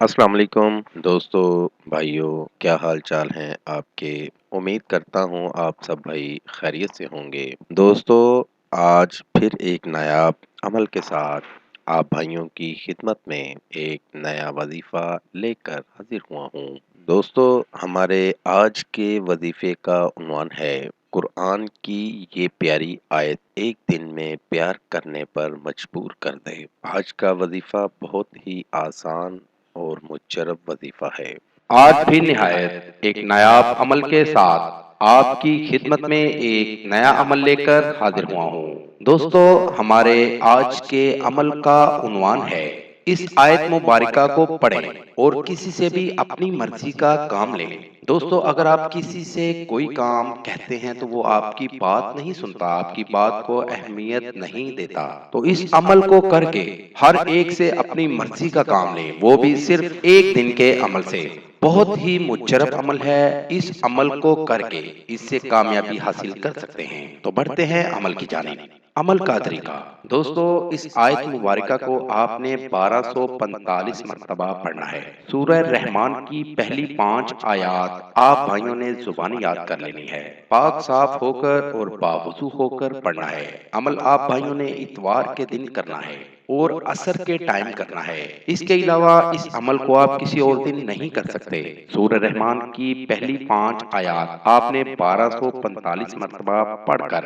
السلام علیکم دوستو، بھائیوں، کیا حال چال ہیں آپ کے؟ امید کرتا ہوں آپ سب بھائی خیریت سے ہوں گے۔ دوستو، آج پھر ایک نایاب عمل کے ساتھ آپ بھائیوں کی خدمت میں ایک نیا وظیفہ لے کر حاضر ہوا ہوں۔ دوستو، ہمارے آج کے وظیفے کا عنوان ہے قرآن کی یہ پیاری آیت ایک دن میں پیار کرنے پر مجبور کر دے۔ آج کا وظیفہ بہت ہی آسان اور مجرب وظیفہ ہے۔ آج بھی نہایت ایک نایاب عمل کے ساتھ آپ کی خدمت میں ایک نیا عمل لے کر حاضر ہوا ہوں۔ دوستو، ہمارے آج کے عمل کا عنوان ہے اس آیت مبارکہ کو پڑھیں اور کسی سے بھی اپنی مرضی کا کام لیں۔ دوستو، اگر آپ کسی سے کوئی کام کہتے ہیں تو وہ آپ کی بات نہیں سنتا، آپ کی بات کو اہمیت نہیں دیتا، تو اس عمل کو کر کے ہر ایک سے اپنی مرضی کا کام لیں، وہ بھی صرف ایک دن کے عمل سے۔ بہت ہی مجرب عمل ہے، اس عمل کو کر کے اس سے کامیابی حاصل کر سکتے ہیں۔ تو بڑھتے ہیں عمل کی جانب۔ عمل کا طریقہ۔ دوستو، اس آیت مبارکہ کو آپ نے 1245 مرتبہ پڑھنا ہے۔ سورہ رحمان کی پہلی 5 آیات آپ بھائیوں نے زبانی یاد کر لینی ہے۔ پاک صاف ہو کر اور باوضو ہو کر پڑھنا ہے۔ عمل آپ بھائیوں نے اتوار کے دن کرنا ہے اور عصر کے ٹائم کرنا ہے۔ اس کے علاوہ اس عمل کو آپ کسی اور دن نہیں کر سکتے۔ سورہ رحمان کی پہلی 5 آیات آپ نے 1245 مرتبہ پڑھ کر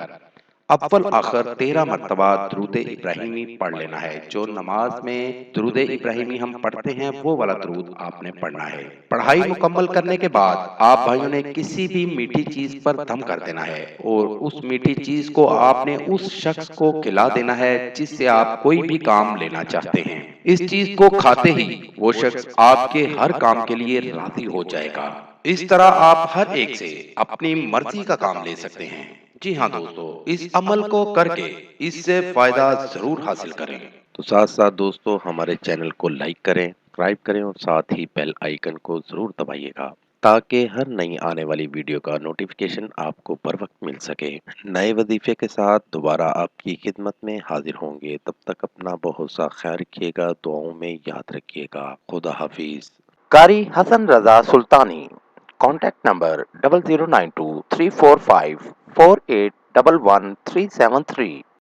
اول آخر 13 مرتبہ درود ابراہیمی پڑھ لینا ہے۔ جو نماز میں درود ابراہیمی ہم پڑھتے ہیں وہ والا درود آپ نے پڑھنا ہے۔ پڑھائی مکمل کرنے کے بعد آپ بھائیوں نے کسی بھی میٹھی چیز پر دم کر دینا ہے اور اس میٹھی چیز کو آپ نے اس شخص کو کھلا دینا ہے جس سے آپ کوئی بھی کام لینا چاہتے ہیں۔ اس چیز کو کھاتے ہی وہ شخص آپ کے ہر کام کے لیے راضی ہو جائے گا۔ اس طرح آپ ہر ایک سے اپنی مرضی کا کام لے سکتے ہیں۔ جی ہاں دوستو، اس عمل کو کر کے اس سے فائدہ ضرور حاصل کریں۔ تو ساتھ ساتھ دوستو، ہمارے چینل کو لائک کریں، سبسکرائب کریں اور ساتھ ہی بیل آئیکن کو ضرور دبائیے گا تاکہ ہر نئی آنے والی ویڈیو کا نوٹیفیکیشن آپ کو بر وقت مل سکے۔ نئے وظیفے کے ساتھ دوبارہ آپ کی خدمت میں حاضر ہوں گے۔ تب تک اپنا بہت سا خیال رکھیے گا، دعاؤں میں یاد رکھیے گا۔ خدا حافظ۔ قاری حسن رضا سلطانی، کانٹیکٹ نمبر 00923454811373